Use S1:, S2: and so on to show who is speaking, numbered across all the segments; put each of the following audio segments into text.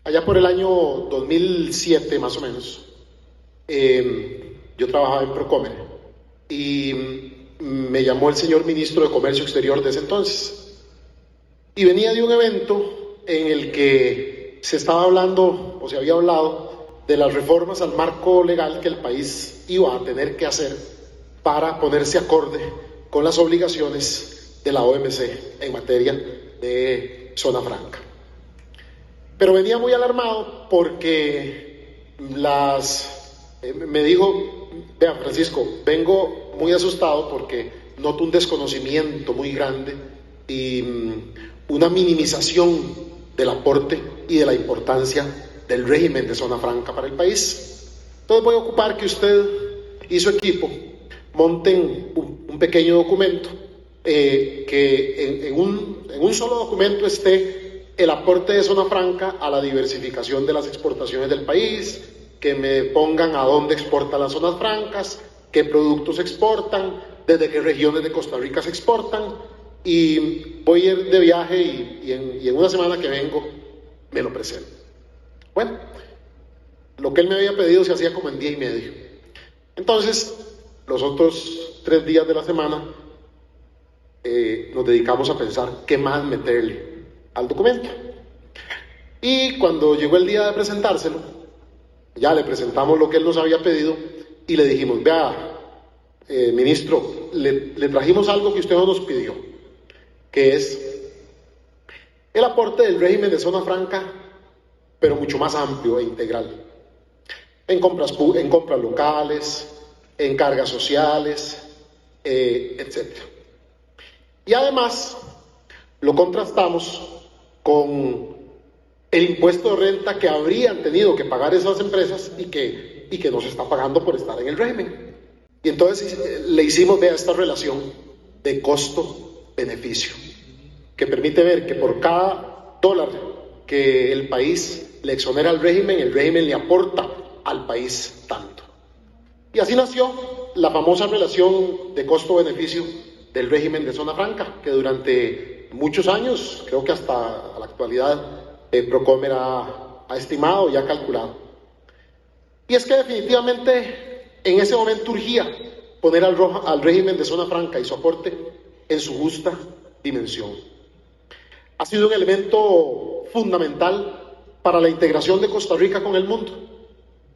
S1: Allá por el año 2007 más o menos, yo trabajaba en Procomer y me llamó el señor ministro de Comercio Exterior de ese entonces y venía de un evento en el que se estaba hablando o se había hablado de las reformas al marco legal que el país iba a tener que hacer para ponerse acorde con las obligaciones de la OMC en materia de zona franca. Pero venía muy alarmado porque me dijo, vea Francisco, vengo muy asustado porque noto un desconocimiento muy grande y una minimización del aporte y de la importancia del régimen de zona franca para el país. Entonces voy a ocupar que usted y su equipo monten un pequeño documento, que en un solo documento esté el aporte de zona franca a la diversificación de las exportaciones del país, que me pongan a dónde exportan las zonas francas, qué productos exportan, desde qué regiones de Costa Rica se exportan, y voy a ir de viaje y en una semana que vengo me lo presento. Bueno, lo que él me había pedido se hacía como en día y medio. Entonces, los otros 3 días de la semana nos dedicamos a pensar qué más meterle al documento. Y cuando llegó el día de presentárselo, ya le presentamos lo que él nos había pedido y le dijimos, vea, ministro, le trajimos algo que usted no nos pidió, que es el aporte del régimen de zona franca, pero mucho más amplio e integral, en compras locales, en cargas sociales, etc. Y además lo contrastamos con el impuesto de renta que habrían tenido que pagar esas empresas y que no se está pagando por estar en el régimen. Y entonces le hicimos, vea, esta relación de costo-beneficio, que permite ver que por cada dólar que el país le exonera al régimen, el régimen le aporta al país tanto. Y así nació la famosa relación de costo-beneficio del régimen de zona franca, que durante muchos años, creo que hasta la actualidad, Procomer ha estimado y ha calculado. Y es que definitivamente en ese momento urgía poner al régimen de zona franca y su aporte en su justa dimensión. Ha sido un elemento fundamental para la integración de Costa Rica con el mundo.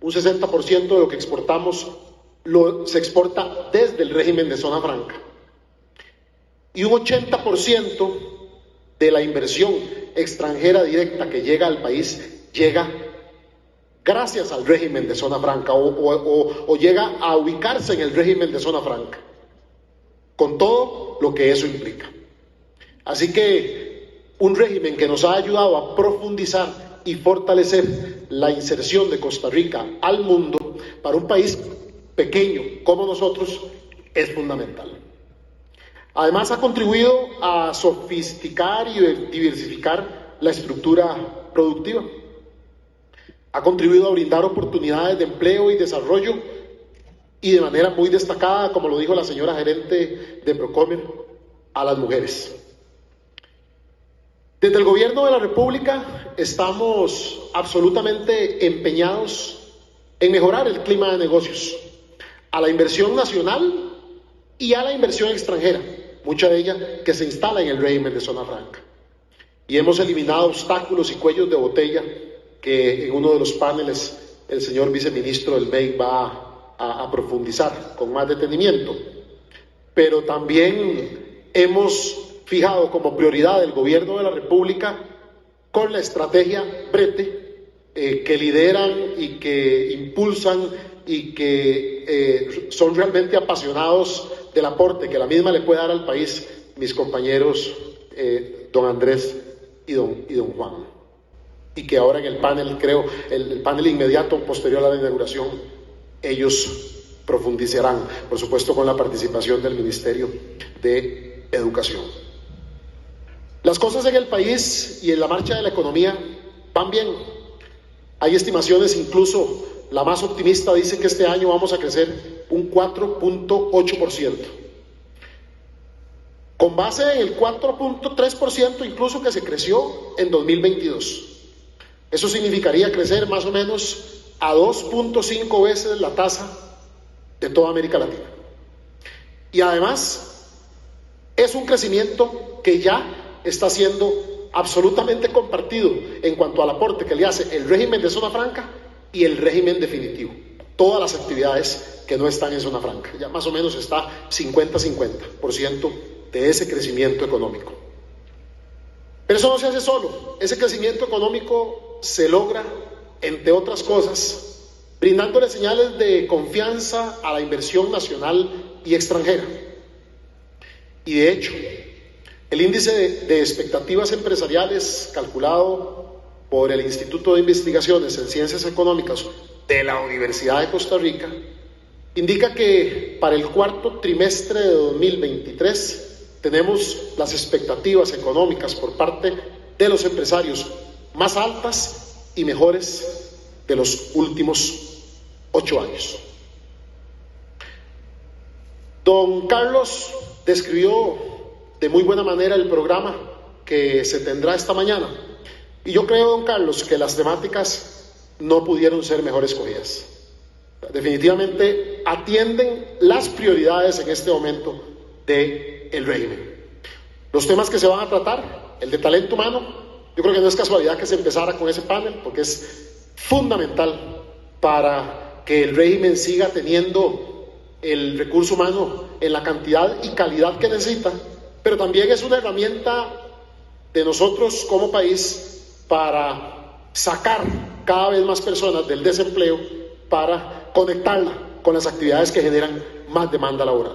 S1: Un 60% de lo que exportamos se exporta desde el régimen de zona franca. Y un 80% de la inversión extranjera directa que llega al país llega gracias al régimen de zona franca o llega a ubicarse en el régimen de zona franca, con todo lo que eso implica. Así que un régimen que nos ha ayudado a profundizar y fortalecer la inserción de Costa Rica al mundo para un país pequeño como nosotros es fundamental. Además, ha contribuido a sofisticar y diversificar la estructura productiva. Ha contribuido a brindar oportunidades de empleo y desarrollo y de manera muy destacada, como lo dijo la señora gerente de Procomer, a las mujeres. Desde el Gobierno de la República estamos absolutamente empeñados en mejorar el clima de negocios, a la inversión nacional y a la inversión extranjera, mucha de ella que se instala en el régimen de zona franca. Y hemos eliminado obstáculos y cuellos de botella que en uno de los paneles el señor viceministro del MEI va a profundizar con más detenimiento. Pero también hemos fijado como prioridad del Gobierno de la República, con la estrategia Brete, que lideran y que impulsan y que son realmente apasionados del aporte que la misma le puede dar al país, mis compañeros don Andrés y don Juan, y que ahora en el panel, creo, el panel inmediato posterior a la inauguración, ellos profundizarán, por supuesto con la participación del Ministerio de Educación. Las cosas en el país y en la marcha de la economía van bien. Hay estimaciones, incluso la más optimista dice que este año vamos a crecer un 4.8%. Con base en el 4.3% incluso que se creció en 2022. Eso significaría crecer más o menos a 2.5 veces la tasa de toda América Latina. Y además, es un crecimiento que ya está siendo absolutamente compartido en cuanto al aporte que le hace el régimen de zona franca y el régimen definitivo. Todas las actividades que no están en zona franca. Ya más o menos está 50-50% de ese crecimiento económico. Pero eso no se hace solo. Ese crecimiento económico se logra, entre otras cosas, brindándole señales de confianza a la inversión nacional y extranjera. Y de hecho, el índice de expectativas empresariales calculado por el Instituto de Investigaciones en Ciencias Económicas de la Universidad de Costa Rica indica que para el cuarto trimestre de 2023 tenemos las expectativas económicas por parte de los empresarios más altas y mejores de los últimos 8 años. Don Carlos describió de muy buena manera el programa que se tendrá esta mañana. Y yo creo, don Carlos, que las temáticas no pudieron ser mejor escogidas. Definitivamente atienden las prioridades en este momento del régimen. Los temas que se van a tratar, el de talento humano, yo creo que no es casualidad que se empezara con ese panel, porque es fundamental para que el régimen siga teniendo el recurso humano en la cantidad y calidad que necesita, pero también es una herramienta de nosotros como país para sacar cada vez más personas del desempleo, para conectarla con las actividades que generan más demanda laboral.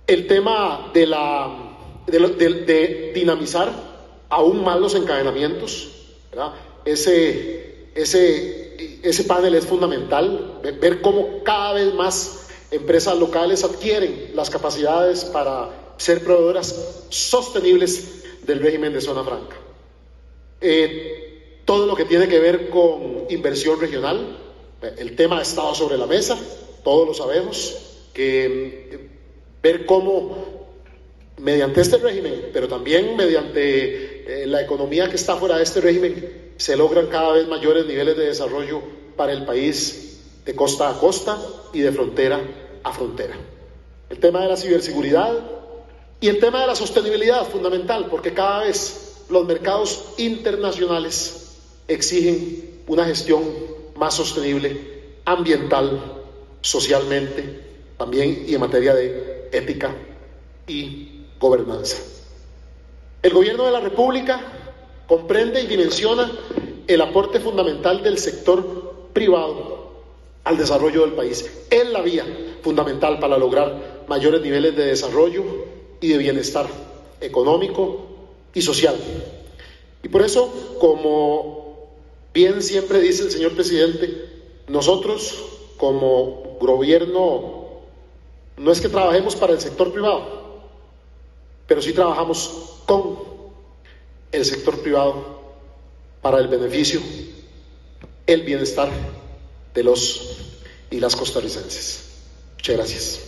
S1: El tema de dinamizar aún más los encadenamientos, ¿verdad? Ese panel es fundamental, ver cómo cada vez más empresas locales adquieren las capacidades para ser proveedoras sostenibles del régimen de zona franca. Todo lo que tiene que ver con inversión regional, el tema ha estado sobre la mesa, todos lo sabemos, que ver cómo mediante este régimen, pero también mediante la economía que está fuera de este régimen, se logran cada vez mayores niveles de desarrollo para el país de costa a costa y de frontera a frontera. El tema de la ciberseguridad y el tema de la sostenibilidad, fundamental, porque cada vez los mercados internacionales exigen una gestión más sostenible, ambiental, socialmente, también y en materia de ética y gobernanza. El Gobierno de la República comprende y dimensiona el aporte fundamental del sector privado al desarrollo del país. Es la vía fundamental para lograr mayores niveles de desarrollo y de bienestar económico y social. Y por eso, como bien siempre dice el señor presidente, nosotros como gobierno no es que trabajemos para el sector privado, pero sí trabajamos con el sector privado para el beneficio, el bienestar de los y las costarricenses. Muchas gracias.